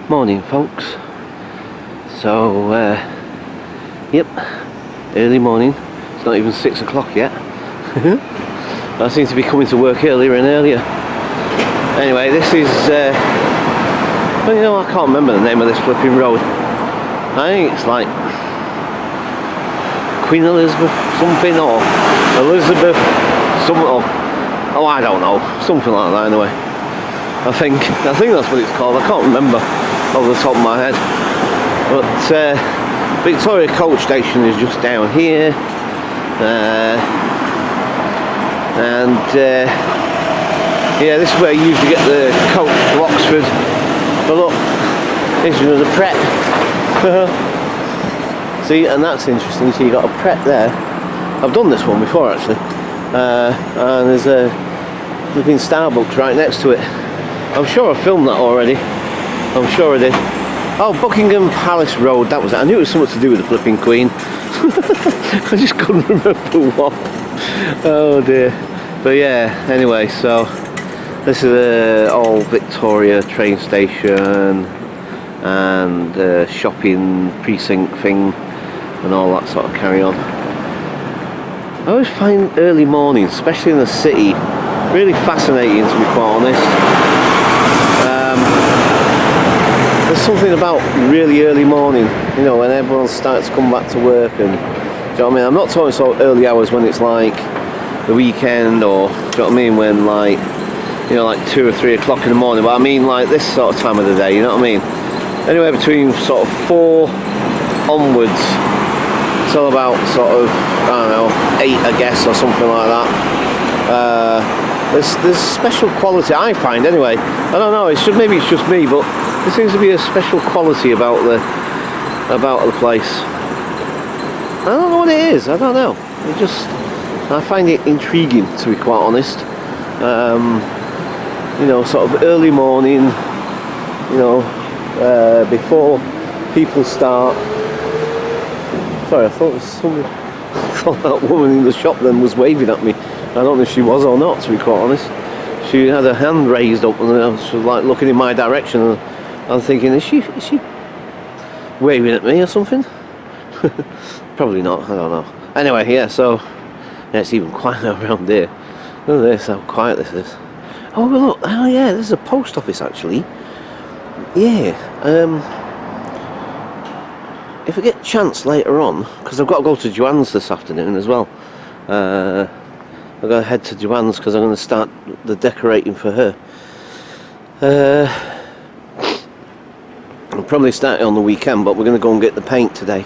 Morning, folks. So, yep, early morning. It's not even 6 o'clock yet. I seem to be coming to work earlier and earlier. Anyway, this is, well, you know, I can't remember the name of this flipping road. I think it's like Queen Elizabeth something, or Elizabeth something, or, oh, I don't know, something like that anyway. I think that's what it's called. I can't remember off the top of my head. But Victoria Coach Station is just down here, yeah, this is where you usually get the coach to Oxford. But look, here's another prep. See, and that's interesting. So you got a prep there. I've done this one before actually, and there's a flipping Starbucks right next to it. I'm sure I filmed that already. I'm sure I did. Oh, Buckingham Palace Road, that was it. I knew it was something to do with the flipping Queen. I just couldn't remember what. Oh dear. But yeah, anyway, so this is the old Victoria train station and shopping precinct thing and all that sort of carry on. I always find early mornings, especially in the city, really fascinating, to be quite honest. There's something about really early morning, you know, when everyone starts to come back to work, and do you know what I mean? I'm not talking so early hours when it's like the weekend, or do you know what I mean, when like, you know, like 2 or 3 o'clock in the morning, but I mean like this sort of time of the day, you know what I mean? Anywhere between sort of 4 onwards till about sort of, I don't know, 8 I guess, or something like that. There's special quality, I find anyway. I don't know, maybe it's just me, but there seems to be a special quality about the place. I don't know what it is. I don't know. I find it intriguing, to be quite honest. You know, sort of early morning. You know, before people start. Sorry, I thought that woman in the shop then was waving at me. I don't know if she was or not, to be quite honest. She had her hand raised up and she was like looking in my direction, and I'm thinking, is she waving at me or something? Probably not, I don't know. Anyway, yeah, so yeah, it's even quieter around here. Look at this, how quiet this is. Oh look, oh yeah, this is a post office actually. Yeah, if I get a chance later on, because I've got to go to Joanne's this afternoon as well. I've got to head to Joanne's because I'm going to start the decorating for her. I'll probably start it on the weekend, but we're going to go and get the paint today.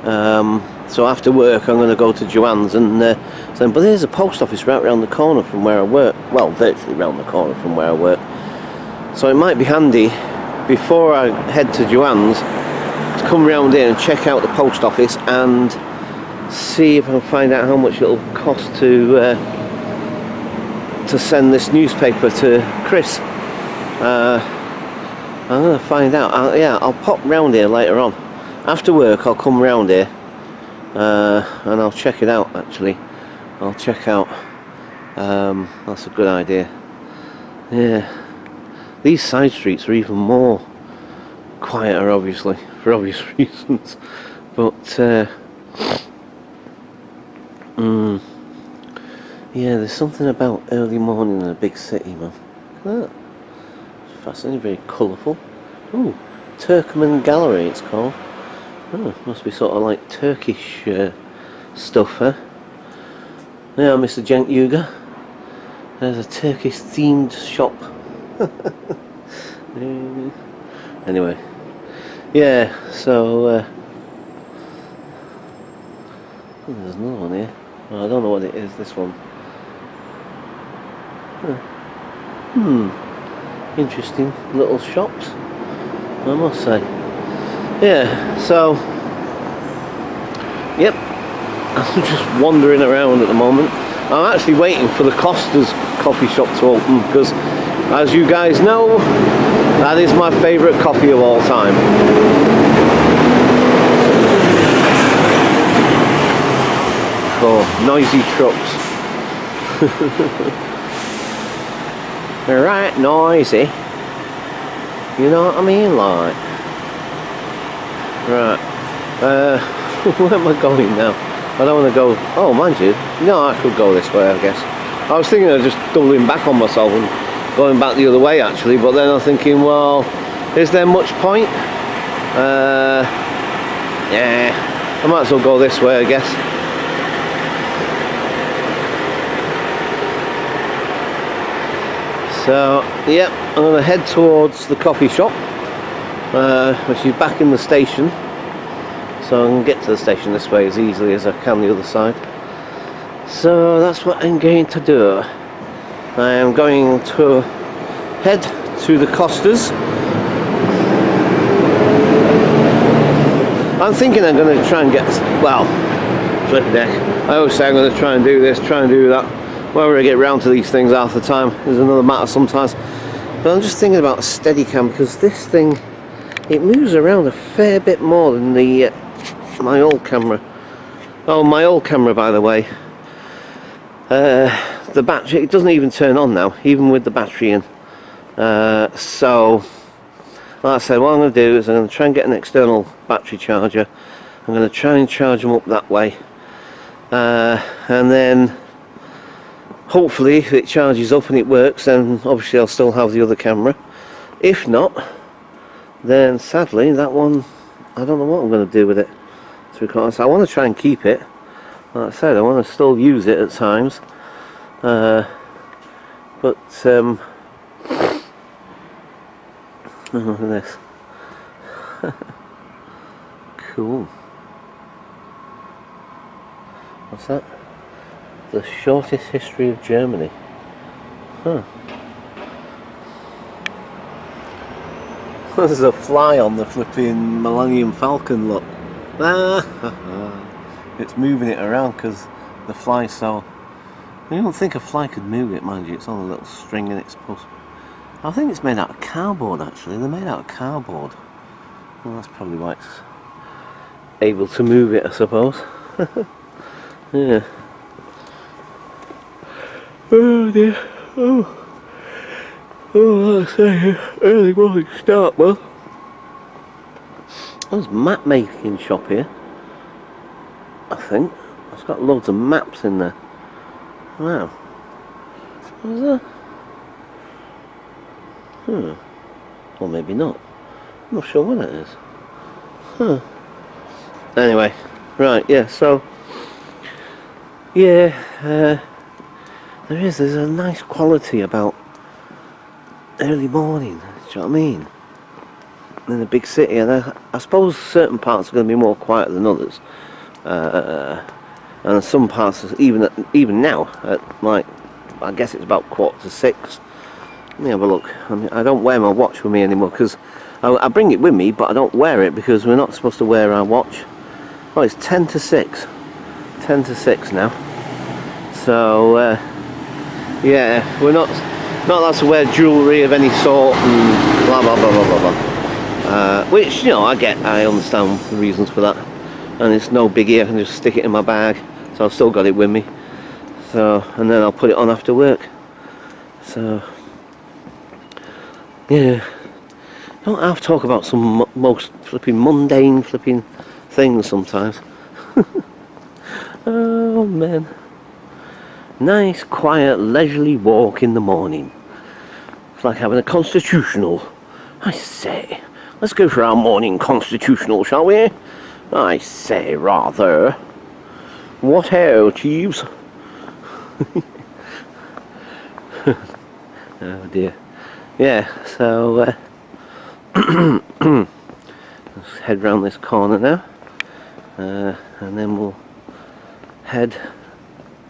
So after work I'm going to go to Joanne's and but there's a post office right around the corner from where I work. Well, virtually around the corner from where I work. So it might be handy before I head to Joanne's to come round here and check out the post office and see if I can find out how much it'll cost to send this newspaper to Chris. I'm going to find out. I'll pop round here later on. After work I'll come round here and I'll check it out actually. I'll check out. That's a good idea. Yeah. These side streets are even more quieter, obviously, for obvious reasons. But yeah, there's something about early morning in a big city, man. Look at that. It's fascinating, very colourful. Ooh, Turkmen Gallery it's called. Oh, must be sort of like Turkish stuff, huh? Yeah, Mr. Cenk Uygur. There's a Turkish themed shop. Anyway, yeah, so there's another one here. Oh, I don't know what it is, this one. Interesting little shops, I must say. Yeah, so yep, I'm just wandering around at the moment. I'm actually waiting for the Costa's coffee shop to open because, as you guys know, that is my favourite coffee of all time. Oh, noisy trucks. They're right noisy. You know what I mean? Like, right. Where am I going now? I don't want to go. Oh, mind you, no, I could go this way, I guess. I was thinking of just doubling back on myself and going back the other way, actually. But then I'm thinking, well, is there much point? Yeah, I might as well go this way, I guess. So, yep, I'm going to head towards the coffee shop, which is back in the station. So I can get to the station this way as easily as I can the other side. So that's what I'm going to do. I am going to head to the Costas. I'm thinking I'm going to try and get, well, flipping heck. I always say I'm going to try and do this, try and do that. Whether I get round to these things half the time is another matter sometimes. But I'm just thinking about a Steadicam, because this thing, it moves around a fair bit more than the my old camera. Oh, my old camera, by the way. The battery, it doesn't even turn on now, even with the battery in. So, like I said, what I'm going to do is I'm going to try and get an external battery charger. I'm going to try and charge them up that way. And then, hopefully, if it charges up and it works, then obviously I'll still have the other camera. If not, then sadly, that one, I don't know what I'm going to do with it. Because I want to try and keep it. Like I said, I want to still use it at times. But oh, look at this. Cool. What's that? The shortest history of Germany. Huh. There's a fly on the flipping Millennium Falcon, look. It's moving it around because the fly's so... You don't think a fly could move it, mind you. It's on a little string and it's supposed to... I think it's made out of cardboard, actually. They're made out of cardboard. Well, that's probably why it's able to move it, I suppose. Yeah. Oh dear. Oh, I say, early morning start, well. There's a map making shop here, I think. It's got loads of maps in there. Wow. What's that? Or maybe not. I'm not sure what it is. Anyway, right, yeah, so yeah, there's a nice quality about early morning, do you know what I mean? In a big city, and I suppose certain parts are going to be more quiet than others, and some parts, even now, at like, I guess it's about 5:45. Let me have a look. I mean, I don't wear my watch with me anymore because I bring it with me, but I don't wear it because we're not supposed to wear our watch. Oh, it's 5:50. 5:50 now. So yeah, we're not allowed to wear jewellery of any sort and blah blah blah blah blah blah. Which, you know, I understand the reasons for that, and it's no biggie. I can just stick it in my bag, so I've still got it with me. So, and then I'll put it on after work. So, yeah, don't have to talk about some most flipping mundane flipping things sometimes. Oh man, nice, quiet, leisurely walk in the morning. It's like having a constitutional. I say. Let's go for our morning constitutional, shall we? I say, rather. What ho, Chiefs? Oh dear. Yeah, so let's head round this corner now, and then we'll head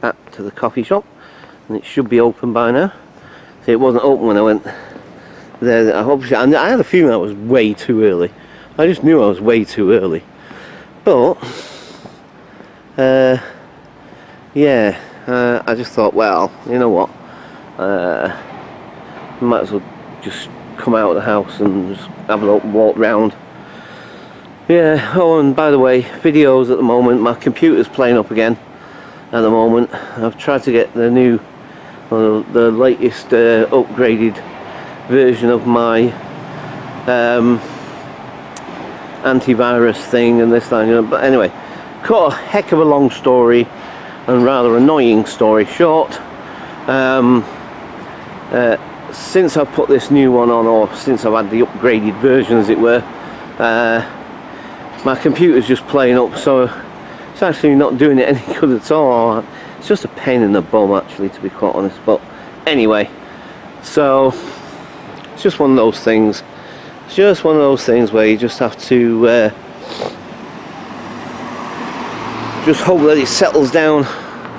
back to the coffee shop, and it should be open by now. See, it wasn't open when I went there. Obviously, I had a feeling I was way too early. I just knew I was way too early. But yeah, I just thought, well, you know what, might as well just come out of the house and just have a little walk round. Yeah. Oh, and by the way, videos at the moment, my computer's playing up again at the moment. I've tried to get the new, the latest upgraded version of my antivirus thing and this, that, you know. But anyway, cut a heck of a long story and rather annoying story short. Since I've put this new one on, or since I've had the upgraded version as it were, my computer's just playing up, so it's actually not doing it any good at all. It's just a pain in the bum actually, to be quite honest. But anyway, so it's just one of those things. It's just one of those things where you just have to just hope that it settles down.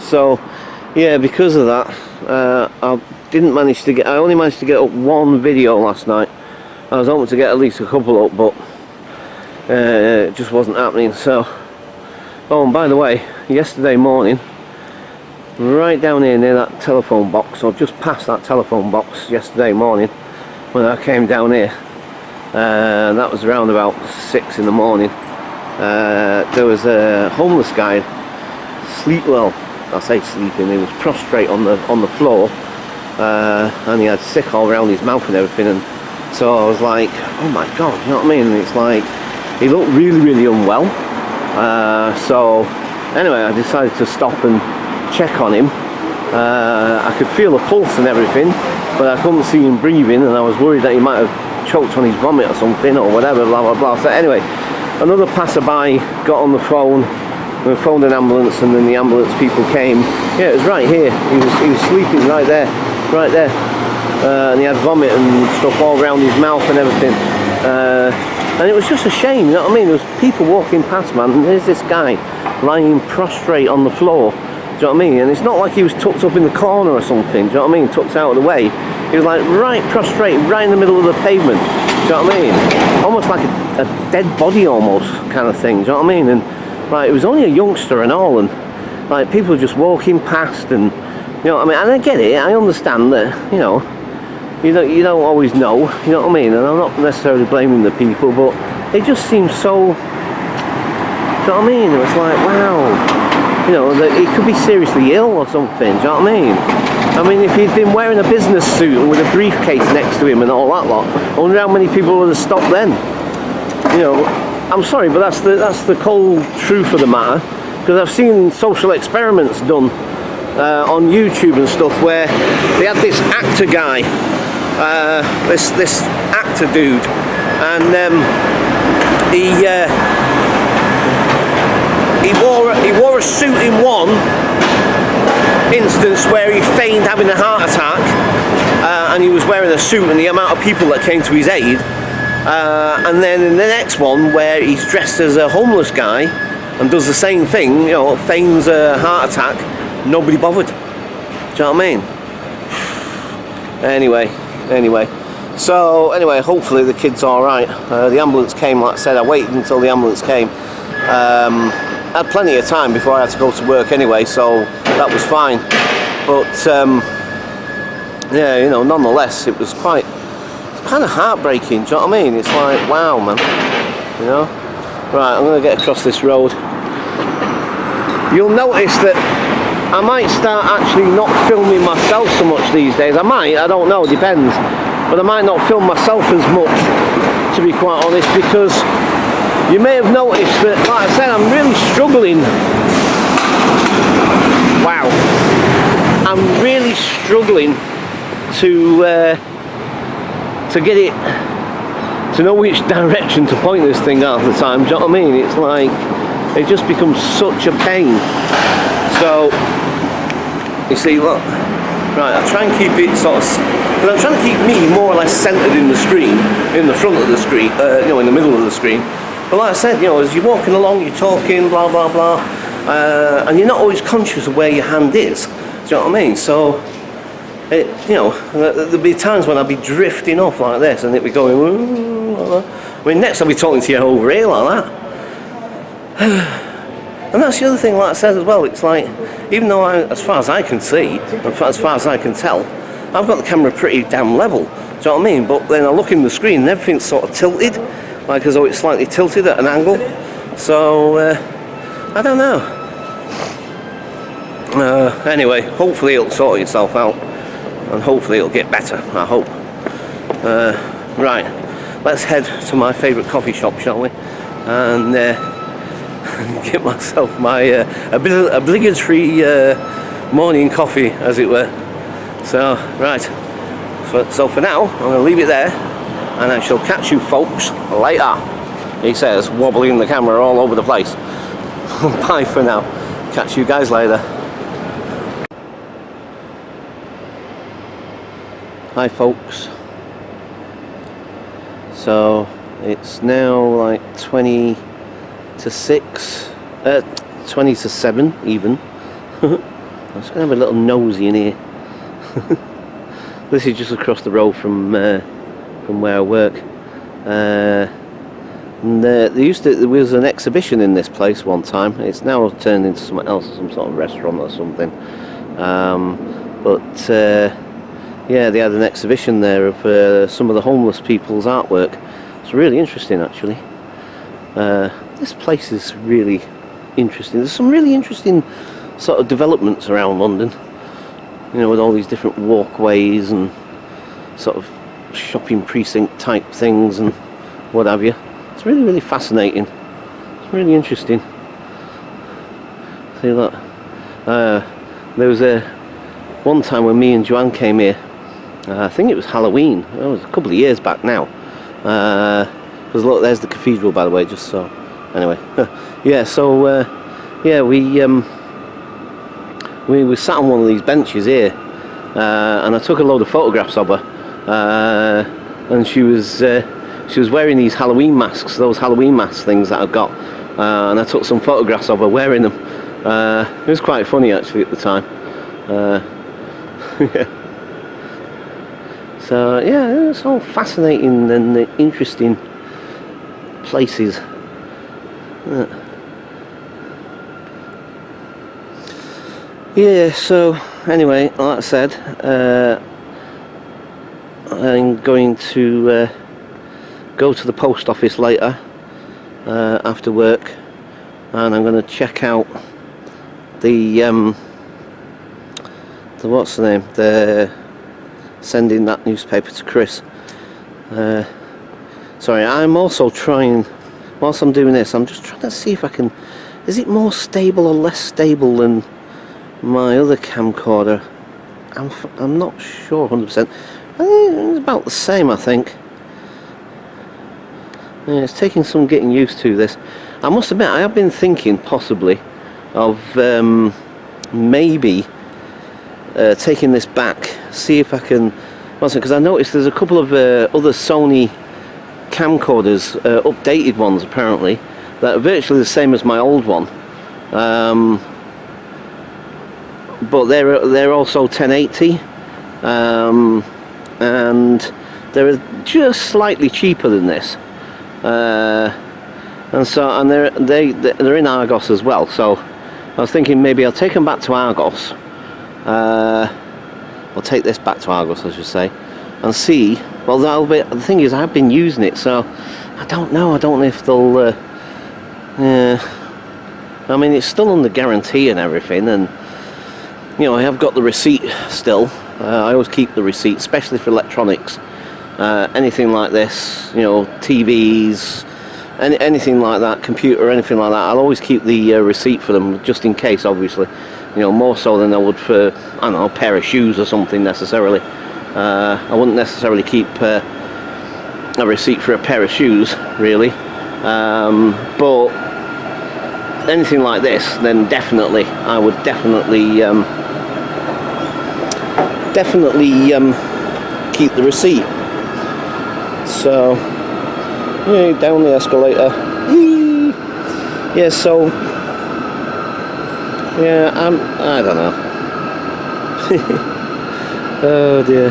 So yeah, because of that, I only managed to get up one video last night. I was hoping to get at least a couple up, but it just wasn't happening. So, oh, and by the way, yesterday morning, right down here near that telephone box, or just past that telephone box yesterday morning, when I came down here, that was around about 6 in the morning, there was a homeless guy I say sleeping, he was prostrate on the floor, and he had sick all around his mouth and everything. And so I was like, oh my god, you know what I mean? And it's like, he looked really, really unwell. So anyway, I decided to stop and check on him. I could feel the pulse and everything, but I couldn't see him breathing, and I was worried that he might have choked on his vomit or something or whatever, blah blah blah. So anyway, another passerby got on the phone, we phoned an ambulance, and then the ambulance people came. Yeah, it was right here. He was sleeping right there, and he had vomit and stuff all around his mouth and everything. And it was just a shame, you know what I mean? There was people walking past, man, and there's this guy lying prostrate on the floor. Do you know what I mean? And it's not like he was tucked up in the corner or something. Do you know what I mean? Tucked out of the way. He was like right prostrate, right in the middle of the pavement. Do you know what I mean? Almost like a dead body, almost kind of thing. Do you know what I mean? And like, it was only a youngster and all, and like people just walking past, and you know what I mean. And I get it. I understand that, you know. You don't always know, you know what I mean? And I'm not necessarily blaming the people, but it just seems so, you know what I mean? It was like, wow, you know, that he could be seriously ill or something, do you know what I mean? I mean, if he'd been wearing a business suit and with a briefcase next to him and all that lot, I wonder how many people would have stopped then. You know, I'm sorry, but that's the cold truth of the matter, because I've seen social experiments done on YouTube and stuff where they had this actor guy, this actor dude, and he wore a suit in one instance where he feigned having a heart attack, and he was wearing a suit, and the amount of people that came to his aid, and then in the next one where he's dressed as a homeless guy and does the same thing, you know, feigns a heart attack, nobody bothered. Do you know what I mean? Anyway, so anyway, hopefully the kid's alright. The ambulance came, like I said, I waited until the ambulance came. I had plenty of time before I had to go to work anyway, so that was fine. But yeah, you know, nonetheless, it was kind of heartbreaking. Do you know what I mean? It's like, wow, man. You know? Right, I'm going to get across this road. You'll notice that I might start actually not filming myself so much these days. I might, I don't know, depends. But I might not film myself as much, to be quite honest, because you may have noticed that, like I said, I'm really struggling. Wow. I'm really struggling to get it, to know which direction to point this thing half the time. Do you know what I mean? It's like, it just becomes such a pain. So, you see, look, right, I try and keep it sort of, because I'm trying to keep me more or less centered in the screen, in the front of the screen, you know, in the middle of the screen. But like I said, you know, as you're walking along, you're talking, blah, blah, blah, and you're not always conscious of where your hand is. Do you know what I mean? So, you know, there'll be times when I'll be drifting off like this, and it'll be going, ooh, like that. I mean, next I'll be talking to you over here like that. And that's the other thing, like I said as well, it's like, even though as far as I can see, and as far as I can tell, I've got the camera pretty damn level, do you know what I mean? But then I look in the screen and everything's sort of tilted, like as though it's slightly tilted at an angle. So, I don't know. Anyway, hopefully it'll sort itself out, and hopefully it'll get better, I hope. Right, let's head to my favourite coffee shop, shall we? And get myself my obligatory morning coffee, as it were. So, right. So for now, I'm going to leave it there, and I shall catch you folks later. He says, wobbling the camera all over the place. Bye for now. Catch you guys later. Hi folks. So it's now like 20 to 6, 20 to 7 even. I'm just going to have a little nosy in here. This is just across the road from where I work. And there was an exhibition in this place one time. It's now turned into something else, some sort of restaurant or something. Yeah, they had an exhibition there of some of the homeless people's artwork. It's really interesting, actually. This place is really interesting. There's some really interesting sort of developments around London. You know, with all these different walkways and sort of shopping precinct type things and what have you. It's really, really fascinating. It's really interesting. See that? There was one time when me and Joanne came here. I think it was Halloween. It was a couple of years back now. Because look, there's the cathedral, by the way. Just so. Anyway, yeah. So yeah, we sat on one of these benches here, and I took a load of photographs of her. And she was wearing these Halloween masks, those Halloween mask things that I've got, and I took some photographs of her wearing them. It was quite funny actually at the time. Yeah. So yeah, it's all fascinating and interesting places. Yeah, so anyway, like I said, I'm going to go to the post office later after work, and I'm going to check out the what's the name? The sending that newspaper to Chris. Sorry, I'm also trying, whilst I'm doing this, I'm just trying to see if I can, is it more stable or less stable than my other camcorder? I'm not sure 100%. It's about the same, I think. Yeah, it's taking some getting used to this. I must admit, I have been thinking possibly of maybe taking this back, see if I can, because I noticed there's a couple of other Sony camcorders, updated ones apparently, that are virtually the same as my old one, but they're also 1080, and they're just slightly cheaper than this, and they're in Argos as well. So I was thinking maybe I'll take them back to Argos. I'll take this back to Argos, I should say, and see. Well, the thing is, I've been using it, so I don't know if they'll. I mean, it's still under guarantee and everything, and you know, I have got the receipt still. I always keep the receipt, especially for electronics. Anything like this, you know, TVs, anything like that, computer, anything like that. I'll always keep the receipt for them, just in case, obviously. You know, more so than I would for, I don't know, a pair of shoes or something necessarily. I wouldn't necessarily keep a receipt for a pair of shoes, really. But anything like this, then definitely, I would definitely keep the receipt. So, yeah, down the escalator. Whee! Yeah, so, yeah, I don't know. Oh dear.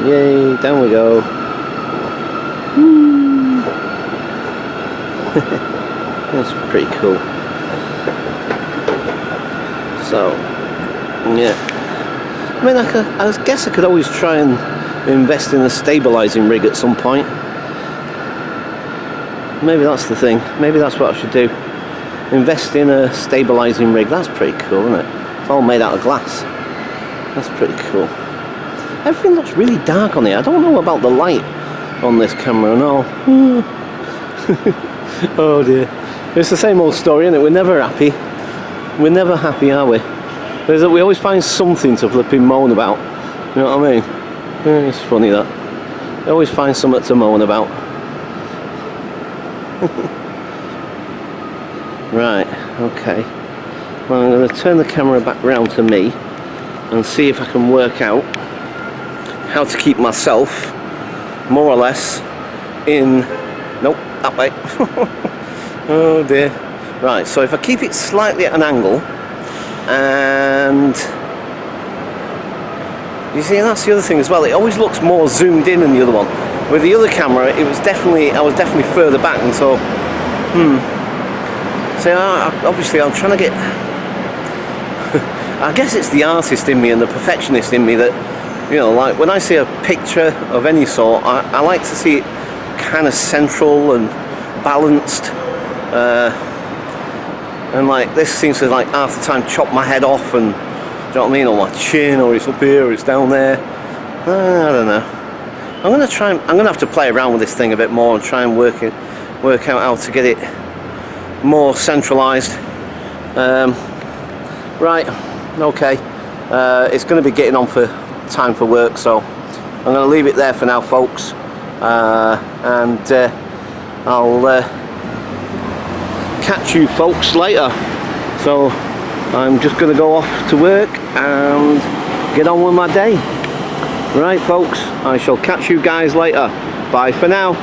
Yay, down we go. Woo! That's pretty cool. So, yeah. I mean, I guess I could always try and invest in a stabilising rig at some point. Maybe that's the thing. Maybe that's what I should do. Invest in a stabilising rig. That's pretty cool, isn't it? It's all made out of glass. That's pretty cool. everything looks really dark on it. I don't know about the light on this camera, no. Oh dear. It's the same old story, isn't it? We're never happy. We're never happy, are we? We always find something to flipping moan about. You know what I mean? Yeah, it's funny that. I always find something to moan about. Right, okay. Well, I'm going to turn the camera back round to me and see if I can work out how to keep myself more or less in... Nope, that way. Oh dear. Right, so if I keep it slightly at an angle, and you see, that's the other thing as well, it always looks more zoomed in than the other one. With the other camera, I was definitely further back, and so so obviously I'm trying to get I guess it's the artist in me and the perfectionist in me that, you know, like when I see a picture of any sort, I like to see it kind of central and balanced, and like this seems to like half the time chop my head off, and do you know what I mean, or my chin, or it's up here, or it's down there. I don't know. I'm gonna have to play around with this thing a bit more and try and work out how to get it more centralized. Right, okay. It's going to be getting on for time for work, so I'm going to leave it there for now, folks. And I'll catch you folks later. So I'm just going to go off to work and get on with my day. Right, folks, I shall catch you guys later. Bye for now.